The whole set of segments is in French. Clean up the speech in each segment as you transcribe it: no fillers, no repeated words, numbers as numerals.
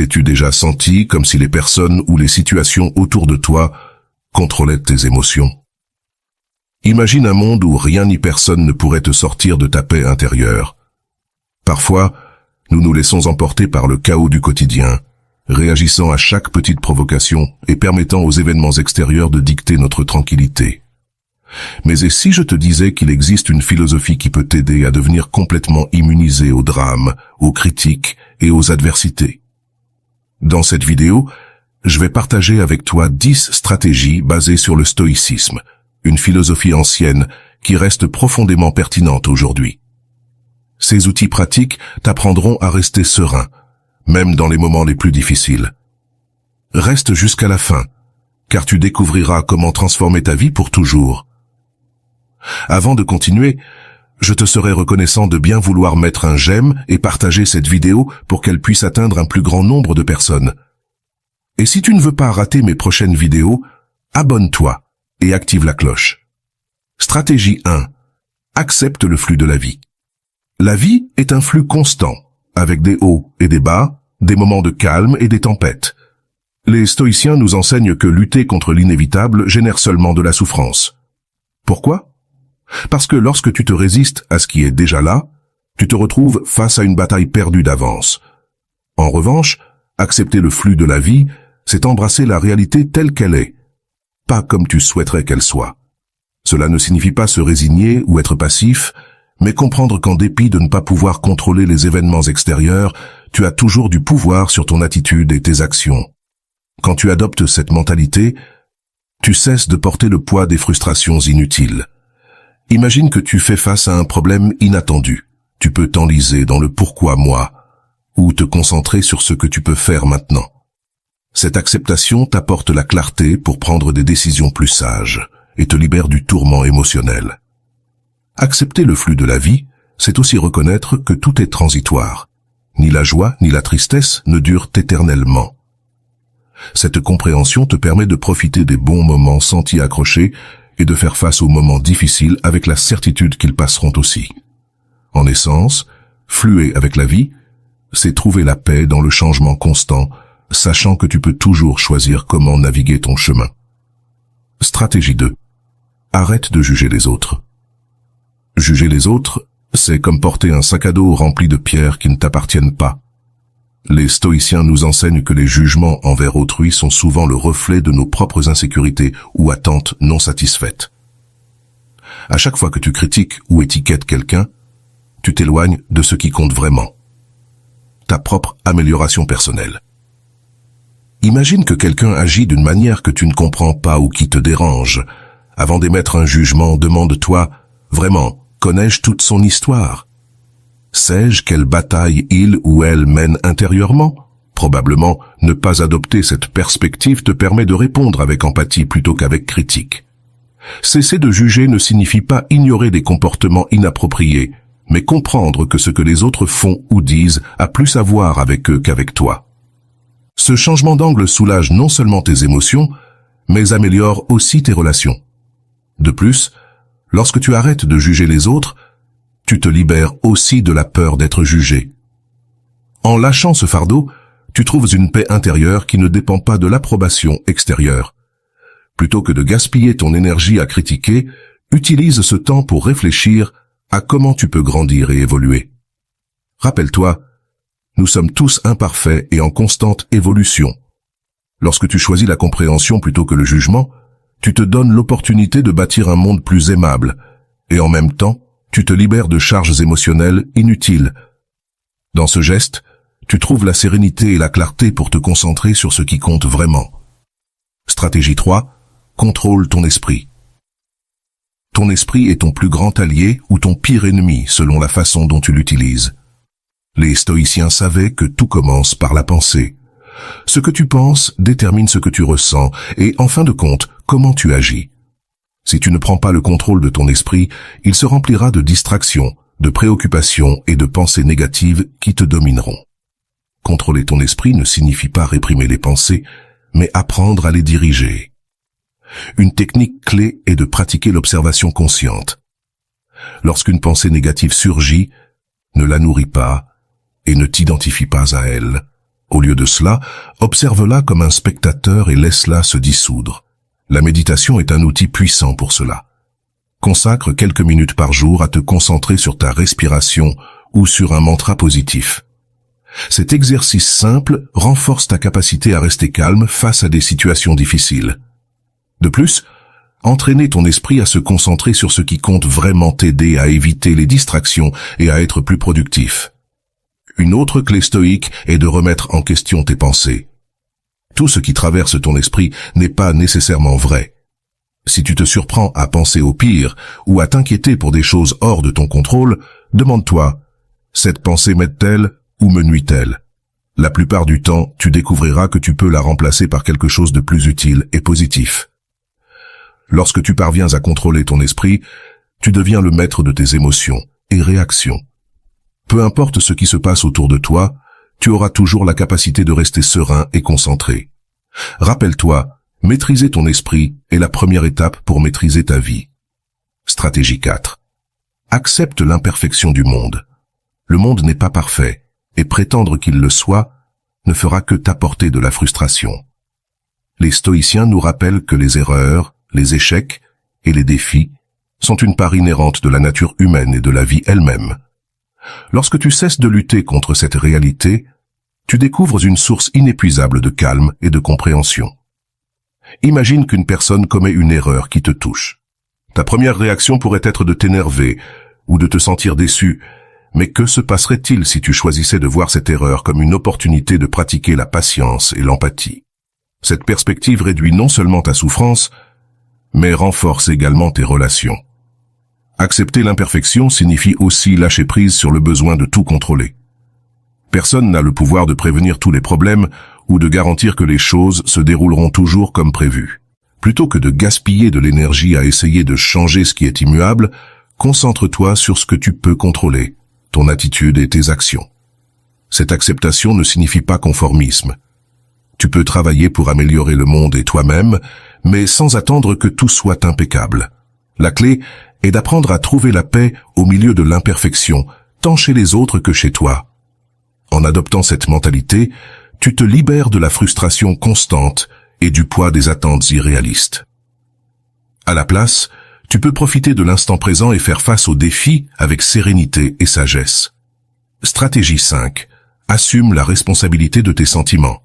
T'es-tu déjà senti comme si les personnes ou les situations autour de toi contrôlaient tes émotions? Imagine un monde où rien ni personne ne pourrait te sortir de ta paix intérieure. Parfois, nous nous laissons emporter par le chaos du quotidien, réagissant à chaque petite provocation et permettant aux événements extérieurs de dicter notre tranquillité. Mais et si je te disais qu'il existe une philosophie qui peut t'aider à devenir complètement immunisé aux drames, aux critiques et aux adversités? Dans cette vidéo, je vais partager avec toi 10 stratégies basées sur le stoïcisme, une philosophie ancienne qui reste profondément pertinente aujourd'hui. Ces outils pratiques t'apprendront à rester serein, même dans les moments les plus difficiles. Reste jusqu'à la fin, car tu découvriras comment transformer ta vie pour toujours. Avant de continuer, je te serais reconnaissant de bien vouloir mettre un j'aime et partager cette vidéo pour qu'elle puisse atteindre un plus grand nombre de personnes. Et si tu ne veux pas rater mes prochaines vidéos, abonne-toi et active la cloche. Stratégie 1. Accepte le flux de la vie. La vie est un flux constant, avec des hauts et des bas, des moments de calme et des tempêtes. Les stoïciens nous enseignent que lutter contre l'inévitable génère seulement de la souffrance. Pourquoi? Parce que lorsque tu te résistes à ce qui est déjà là, tu te retrouves face à une bataille perdue d'avance. En revanche, accepter le flux de la vie, c'est embrasser la réalité telle qu'elle est, pas comme tu souhaiterais qu'elle soit. Cela ne signifie pas se résigner ou être passif, mais comprendre qu'en dépit de ne pas pouvoir contrôler les événements extérieurs, tu as toujours du pouvoir sur ton attitude et tes actions. Quand tu adoptes cette mentalité, tu cesses de porter le poids des frustrations inutiles. Imagine que tu fais face à un problème inattendu. Tu peux t'enliser dans le pourquoi moi, ou te concentrer sur ce que tu peux faire maintenant. Cette acceptation t'apporte la clarté pour prendre des décisions plus sages et te libère du tourment émotionnel. Accepter le flux de la vie, c'est aussi reconnaître que tout est transitoire. Ni la joie ni la tristesse ne durent éternellement. Cette compréhension te permet de profiter des bons moments sans t'y accrocher et de faire face aux moments difficiles avec la certitude qu'ils passeront aussi. En essence, fluer avec la vie, c'est trouver la paix dans le changement constant, sachant que tu peux toujours choisir comment naviguer ton chemin. Stratégie 2. Arrête de juger les autres. Juger les autres, c'est comme porter un sac à dos rempli de pierres qui ne t'appartiennent pas. Les stoïciens nous enseignent que les jugements envers autrui sont souvent le reflet de nos propres insécurités ou attentes non satisfaites. À chaque fois que tu critiques ou étiquettes quelqu'un, tu t'éloignes de ce qui compte vraiment. Ta propre amélioration personnelle. Imagine que quelqu'un agit d'une manière que tu ne comprends pas ou qui te dérange. Avant d'émettre un jugement, demande-toi, vraiment, connais-je toute son histoire? Sais-je quelle bataille il ou elle mène intérieurement? Probablement, ne pas adopter cette perspective te permet de répondre avec empathie plutôt qu'avec critique. Cesser de juger ne signifie pas ignorer des comportements inappropriés, mais comprendre que ce que les autres font ou disent a plus à voir avec eux qu'avec toi. Ce changement d'angle soulage non seulement tes émotions, mais améliore aussi tes relations. De plus, lorsque tu arrêtes de juger les autres, tu te libères aussi de la peur d'être jugé. En lâchant ce fardeau, tu trouves une paix intérieure qui ne dépend pas de l'approbation extérieure. Plutôt que de gaspiller ton énergie à critiquer, utilise ce temps pour réfléchir à comment tu peux grandir et évoluer. Rappelle-toi, nous sommes tous imparfaits et en constante évolution. Lorsque tu choisis la compréhension plutôt que le jugement, tu te donnes l'opportunité de bâtir un monde plus aimable, et en même temps, tu te libères de charges émotionnelles inutiles. Dans ce geste, tu trouves la sérénité et la clarté pour te concentrer sur ce qui compte vraiment. Stratégie 3. Contrôle ton esprit. Ton esprit est ton plus grand allié ou ton pire ennemi selon la façon dont tu l'utilises. Les stoïciens savaient que tout commence par la pensée. Ce que tu penses détermine ce que tu ressens et, en fin de compte, comment tu agis. Si tu ne prends pas le contrôle de ton esprit, il se remplira de distractions, de préoccupations et de pensées négatives qui te domineront. Contrôler ton esprit ne signifie pas réprimer les pensées, mais apprendre à les diriger. Une technique clé est de pratiquer l'observation consciente. Lorsqu'une pensée négative surgit, ne la nourris pas et ne t'identifie pas à elle. Au lieu de cela, observe-la comme un spectateur et laisse-la se dissoudre. La méditation est un outil puissant pour cela. Consacre quelques minutes par jour à te concentrer sur ta respiration ou sur un mantra positif. Cet exercice simple renforce ta capacité à rester calme face à des situations difficiles. De plus, entraîner ton esprit à se concentrer sur ce qui compte vraiment t'aider à éviter les distractions et à être plus productif. Une autre clé stoïque est de remettre en question tes pensées. Tout ce qui traverse ton esprit n'est pas nécessairement vrai. Si tu te surprends à penser au pire ou à t'inquiéter pour des choses hors de ton contrôle, demande-toi, cette pensée m'aide-t-elle ou me nuit-elle? La plupart du temps, tu découvriras que tu peux la remplacer par quelque chose de plus utile et positif. Lorsque tu parviens à contrôler ton esprit, tu deviens le maître de tes émotions et réactions. Peu importe ce qui se passe autour de toi, tu auras toujours la capacité de rester serein et concentré. Rappelle-toi, maîtriser ton esprit est la première étape pour maîtriser ta vie. Stratégie 4. Accepte l'imperfection du monde. Le monde n'est pas parfait, et prétendre qu'il le soit ne fera que t'apporter de la frustration. Les stoïciens nous rappellent que les erreurs, les échecs et les défis sont une part inhérente de la nature humaine et de la vie elle-même. Lorsque tu cesses de lutter contre cette réalité, tu découvres une source inépuisable de calme et de compréhension. Imagine qu'une personne commet une erreur qui te touche. Ta première réaction pourrait être de t'énerver ou de te sentir déçu, mais que se passerait-il si tu choisissais de voir cette erreur comme une opportunité de pratiquer la patience et l'empathie? Cette perspective réduit non seulement ta souffrance, mais renforce également tes relations. Accepter l'imperfection signifie aussi lâcher prise sur le besoin de tout contrôler. Personne n'a le pouvoir de prévenir tous les problèmes ou de garantir que les choses se dérouleront toujours comme prévu. Plutôt que de gaspiller de l'énergie à essayer de changer ce qui est immuable, concentre-toi sur ce que tu peux contrôler, ton attitude et tes actions. Cette acceptation ne signifie pas conformisme. Tu peux travailler pour améliorer le monde et toi-même, mais sans attendre que tout soit impeccable. La clé est d'apprendre à trouver la paix au milieu de l'imperfection, tant chez les autres que chez toi. En adoptant cette mentalité, tu te libères de la frustration constante et du poids des attentes irréalistes. À la place, tu peux profiter de l'instant présent et faire face aux défis avec sérénité et sagesse. Stratégie 5. Assume la responsabilité de tes sentiments.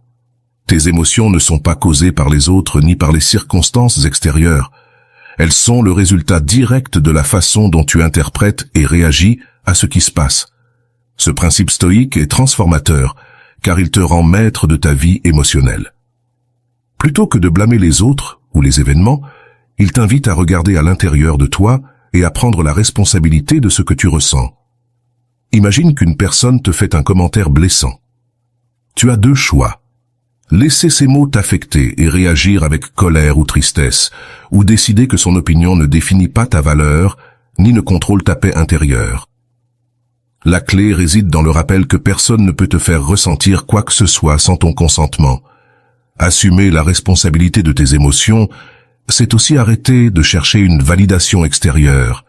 Tes émotions ne sont pas causées par les autres ni par les circonstances extérieures. Elles sont le résultat direct de la façon dont tu interprètes et réagis à ce qui se passe. Ce principe stoïque est transformateur, car il te rend maître de ta vie émotionnelle. Plutôt que de blâmer les autres ou les événements, il t'invite à regarder à l'intérieur de toi et à prendre la responsabilité de ce que tu ressens. Imagine qu'une personne te fait un commentaire blessant. Tu as deux choix. Laisser ces mots t'affecter et réagir avec colère ou tristesse, ou décider que son opinion ne définit pas ta valeur, ni ne contrôle ta paix intérieure. La clé réside dans le rappel que personne ne peut te faire ressentir quoi que ce soit sans ton consentement. Assumer la responsabilité de tes émotions, c'est aussi arrêter de chercher une validation extérieure.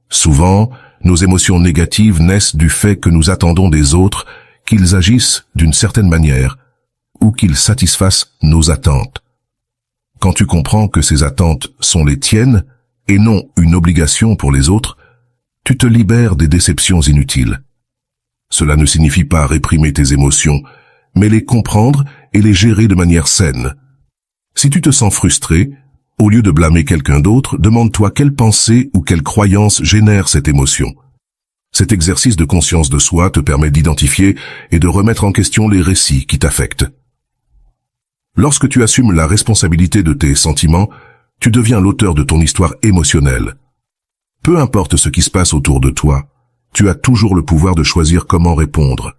Souvent, nos émotions négatives naissent du fait que nous attendons des autres qu'ils agissent d'une certaine manière, ou qu'ils satisfassent nos attentes. Quand tu comprends que ces attentes sont les tiennes et non une obligation pour les autres, tu te libères des déceptions inutiles. Cela ne signifie pas réprimer tes émotions, mais les comprendre et les gérer de manière saine. Si tu te sens frustré, au lieu de blâmer quelqu'un d'autre, demande-toi quelle pensée ou quelle croyance génère cette émotion. Cet exercice de conscience de soi te permet d'identifier et de remettre en question les récits qui t'affectent. Lorsque tu assumes la responsabilité de tes sentiments, tu deviens l'auteur de ton histoire émotionnelle. Peu importe ce qui se passe autour de toi, tu as toujours le pouvoir de choisir comment répondre.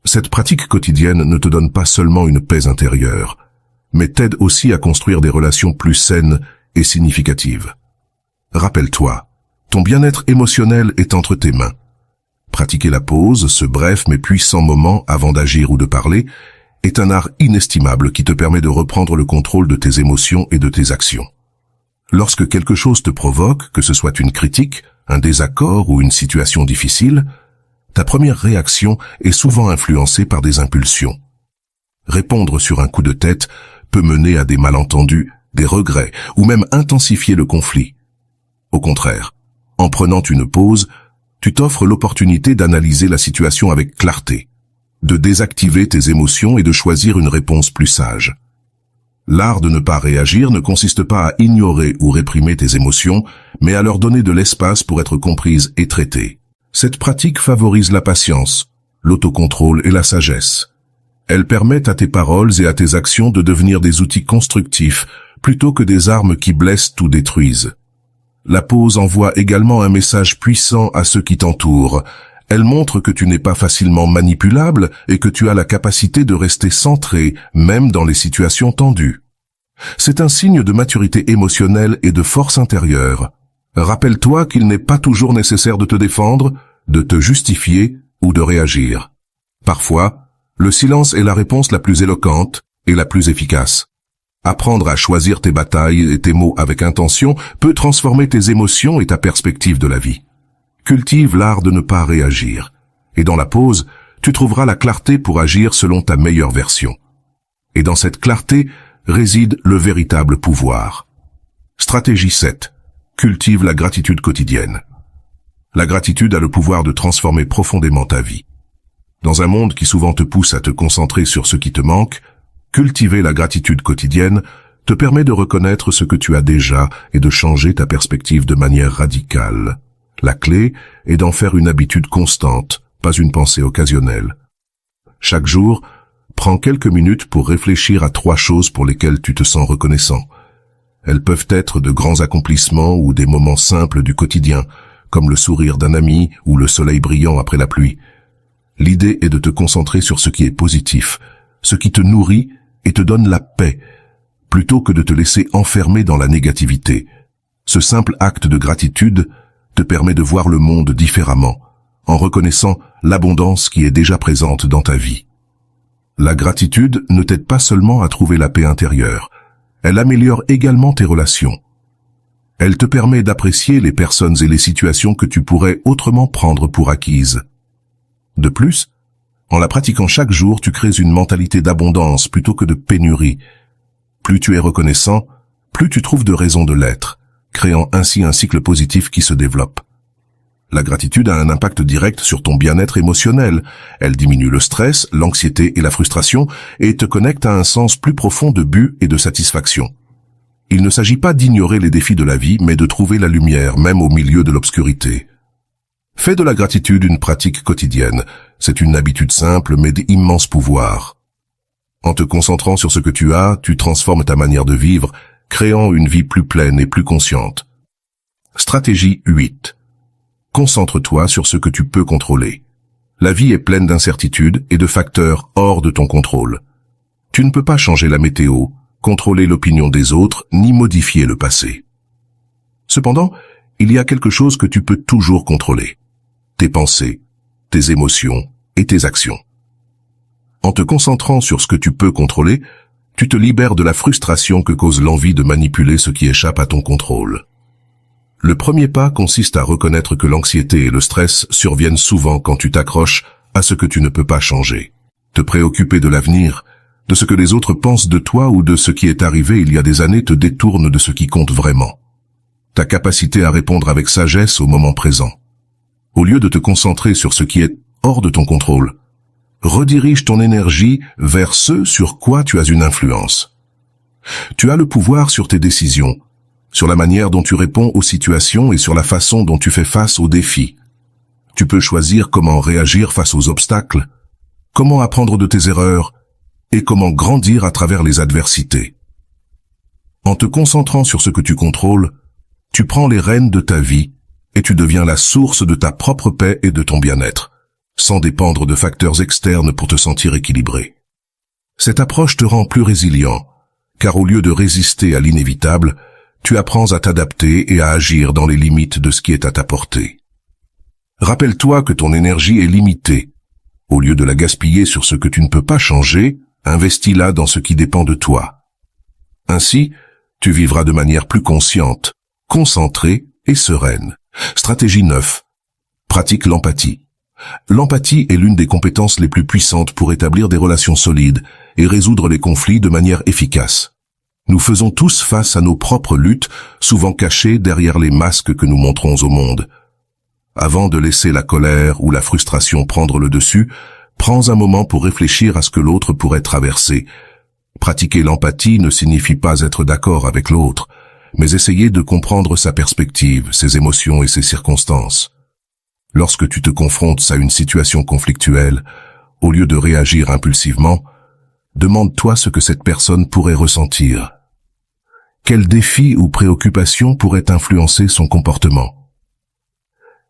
Cette pratique quotidienne ne te donne pas seulement une paix intérieure, mais t'aide aussi à construire des relations plus saines et significatives. Rappelle-toi, ton bien-être émotionnel est entre tes mains. Pratiquer la pause, ce bref mais puissant moment avant d'agir ou de parler, est un art inestimable qui te permet de reprendre le contrôle de tes émotions et de tes actions. Lorsque quelque chose te provoque, que ce soit une critique, un désaccord ou une situation difficile, ta première réaction est souvent influencée par des impulsions. Répondre sur un coup de tête peut mener à des malentendus, des regrets, ou même intensifier le conflit. Au contraire, en prenant une pause, tu t'offres l'opportunité d'analyser la situation avec clarté, de désactiver tes émotions et de choisir une réponse plus sage. L'art de ne pas réagir ne consiste pas à ignorer ou réprimer tes émotions, mais à leur donner de l'espace pour être comprises et traitées. Cette pratique favorise la patience, l'autocontrôle et la sagesse. Elle permet à tes paroles et à tes actions de devenir des outils constructifs plutôt que des armes qui blessent ou détruisent. La pause envoie également un message puissant à ceux qui t'entourent. Elle montre que tu n'es pas facilement manipulable et que tu as la capacité de rester centré, même dans les situations tendues. C'est un signe de maturité émotionnelle et de force intérieure. Rappelle-toi qu'il n'est pas toujours nécessaire de te défendre, de te justifier ou de réagir. Parfois, le silence est la réponse la plus éloquente et la plus efficace. Apprendre à choisir tes batailles et tes mots avec intention peut transformer tes émotions et ta perspective de la vie. Cultive l'art de ne pas réagir. Et dans la pause, tu trouveras la clarté pour agir selon ta meilleure version. Et dans cette clarté réside le véritable pouvoir. Stratégie 7. Cultive la gratitude quotidienne. La gratitude a le pouvoir de transformer profondément ta vie. Dans un monde qui souvent te pousse à te concentrer sur ce qui te manque, cultiver la gratitude quotidienne te permet de reconnaître ce que tu as déjà et de changer ta perspective de manière radicale. La clé est d'en faire une habitude constante, pas une pensée occasionnelle. Chaque jour, prends quelques minutes pour réfléchir à 3 choses pour lesquelles tu te sens reconnaissant. Elles peuvent être de grands accomplissements ou des moments simples du quotidien, comme le sourire d'un ami ou le soleil brillant après la pluie. L'idée est de te concentrer sur ce qui est positif, ce qui te nourrit et te donne la paix, plutôt que de te laisser enfermer dans la négativité. Ce simple acte de gratitude te permet de voir le monde différemment, en reconnaissant l'abondance qui est déjà présente dans ta vie. La gratitude ne t'aide pas seulement à trouver la paix intérieure, elle améliore également tes relations. Elle te permet d'apprécier les personnes et les situations que tu pourrais autrement prendre pour acquises. De plus, en la pratiquant chaque jour, tu crées une mentalité d'abondance plutôt que de pénurie. Plus tu es reconnaissant, plus tu trouves de raisons de l'être, créant ainsi un cycle positif qui se développe. La gratitude a un impact direct sur ton bien-être émotionnel. Elle diminue le stress, l'anxiété et la frustration et te connecte à un sens plus profond de but et de satisfaction. Il ne s'agit pas d'ignorer les défis de la vie, mais de trouver la lumière, même au milieu de l'obscurité. Fais de la gratitude une pratique quotidienne. C'est une habitude simple, mais d'immense pouvoir. En te concentrant sur ce que tu as, tu transformes ta manière de vivre, créant une vie plus pleine et plus consciente. Stratégie 8. Concentre-toi sur ce que tu peux contrôler. La vie est pleine d'incertitudes et de facteurs hors de ton contrôle. Tu ne peux pas changer la météo, contrôler l'opinion des autres, ni modifier le passé. Cependant, il y a quelque chose que tu peux toujours contrôler. Tes pensées, tes émotions et tes actions. En te concentrant sur ce que tu peux contrôler, tu te libères de la frustration que cause l'envie de manipuler ce qui échappe à ton contrôle. Le premier pas consiste à reconnaître que l'anxiété et le stress surviennent souvent quand tu t'accroches à ce que tu ne peux pas changer. Te préoccuper de l'avenir, de ce que les autres pensent de toi ou de ce qui est arrivé il y a des années te détourne de ce qui compte vraiment. Ta capacité à répondre avec sagesse au moment présent. Au lieu de te concentrer sur ce qui est hors de ton contrôle, redirige ton énergie vers ce sur quoi tu as une influence. Tu as le pouvoir sur tes décisions, sur la manière dont tu réponds aux situations et sur la façon dont tu fais face aux défis. Tu peux choisir comment réagir face aux obstacles, comment apprendre de tes erreurs et comment grandir à travers les adversités. En te concentrant sur ce que tu contrôles, tu prends les rênes de ta vie et tu deviens la source de ta propre paix et de ton bien-être, sans dépendre de facteurs externes pour te sentir équilibré. Cette approche te rend plus résilient, car au lieu de résister à l'inévitable, tu apprends à t'adapter et à agir dans les limites de ce qui est à ta portée. Rappelle-toi que ton énergie est limitée. Au lieu de la gaspiller sur ce que tu ne peux pas changer, investis-la dans ce qui dépend de toi. Ainsi, tu vivras de manière plus consciente, concentrée et sereine. Stratégie 9. Pratique l'empathie. L'empathie est l'une des compétences les plus puissantes pour établir des relations solides et résoudre les conflits de manière efficace. Nous faisons tous face à nos propres luttes, souvent cachées derrière les masques que nous montrons au monde. Avant de laisser la colère ou la frustration prendre le dessus, prends un moment pour réfléchir à ce que l'autre pourrait traverser. Pratiquer l'empathie ne signifie pas être d'accord avec l'autre, mais essayer de comprendre sa perspective, ses émotions et ses circonstances. Lorsque tu te confrontes à une situation conflictuelle, au lieu de réagir impulsivement, demande-toi ce que cette personne pourrait ressentir. Quels défis ou préoccupations pourraient influencer son comportement?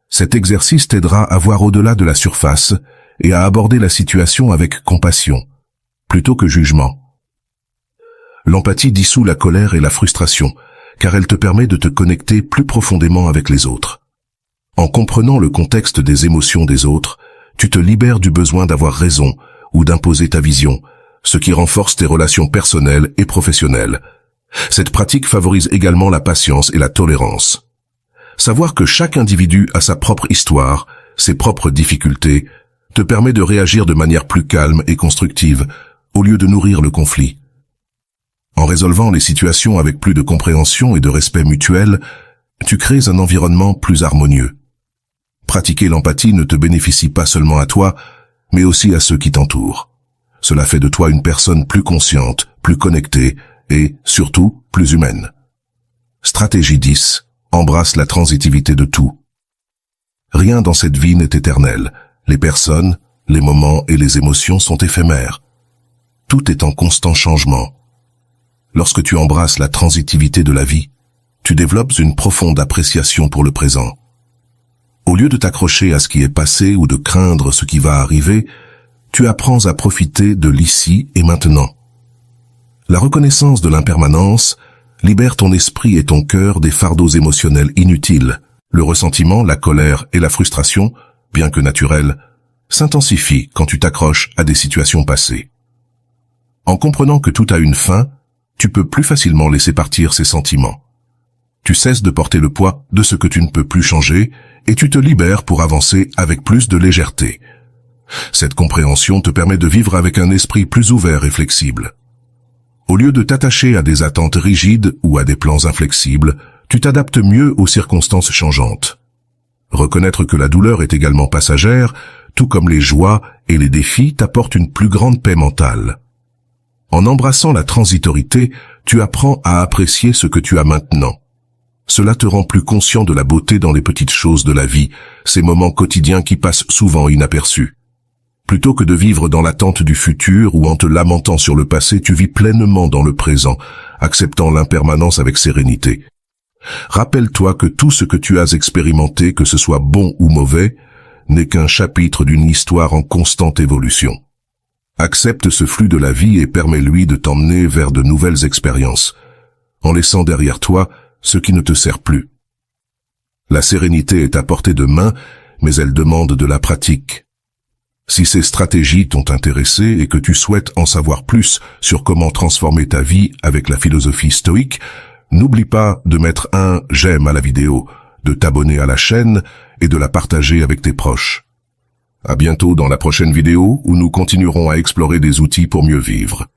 Cet exercice t'aidera à voir au-delà de la surface et à aborder la situation avec compassion, plutôt que jugement. L'empathie dissout la colère et la frustration, car elle te permet de te connecter plus profondément avec les autres. En comprenant le contexte des émotions des autres, tu te libères du besoin d'avoir raison ou d'imposer ta vision, ce qui renforce tes relations personnelles et professionnelles. Cette pratique favorise également la patience et la tolérance. Savoir que chaque individu a sa propre histoire, ses propres difficultés, te permet de réagir de manière plus calme et constructive, au lieu de nourrir le conflit. En résolvant les situations avec plus de compréhension et de respect mutuel, tu crées un environnement plus harmonieux. Pratiquer l'empathie ne te bénéficie pas seulement à toi, mais aussi à ceux qui t'entourent. Cela fait de toi une personne plus consciente, plus connectée et, surtout, plus humaine. Stratégie 10. Embrasse la transitivité de tout. Rien dans cette vie n'est éternel. Les personnes, les moments et les émotions sont éphémères. Tout est en constant changement. Lorsque tu embrasses la transitivité de la vie, tu développes une profonde appréciation pour le présent. Au lieu de t'accrocher à ce qui est passé ou de craindre ce qui va arriver, tu apprends à profiter de l'ici et maintenant. La reconnaissance de l'impermanence libère ton esprit et ton cœur des fardeaux émotionnels inutiles. Le ressentiment, la colère et la frustration, bien que naturels, s'intensifient quand tu t'accroches à des situations passées. En comprenant que tout a une fin, tu peux plus facilement laisser partir ces sentiments. Tu cesses de porter le poids de ce que tu ne peux plus changer et tu te libères pour avancer avec plus de légèreté. Cette compréhension te permet de vivre avec un esprit plus ouvert et flexible. Au lieu de t'attacher à des attentes rigides ou à des plans inflexibles, tu t'adaptes mieux aux circonstances changeantes. Reconnaître que la douleur est également passagère, tout comme les joies et les défis, t'apporte une plus grande paix mentale. En embrassant la transitorité, tu apprends à apprécier ce que tu as maintenant. Cela te rend plus conscient de la beauté dans les petites choses de la vie, ces moments quotidiens qui passent souvent inaperçus. Plutôt que de vivre dans l'attente du futur ou en te lamentant sur le passé, tu vis pleinement dans le présent, acceptant l'impermanence avec sérénité. Rappelle-toi que tout ce que tu as expérimenté, que ce soit bon ou mauvais, n'est qu'un chapitre d'une histoire en constante évolution. Accepte ce flux de la vie et permets-lui de t'emmener vers de nouvelles expériences, en laissant derrière toi ce qui ne te sert plus. La sérénité est à portée de main, mais elle demande de la pratique. Si ces stratégies t'ont intéressé et que tu souhaites en savoir plus sur comment transformer ta vie avec la philosophie stoïque, n'oublie pas de mettre un j'aime à la vidéo, de t'abonner à la chaîne et de la partager avec tes proches. À bientôt dans la prochaine vidéo où nous continuerons à explorer des outils pour mieux vivre.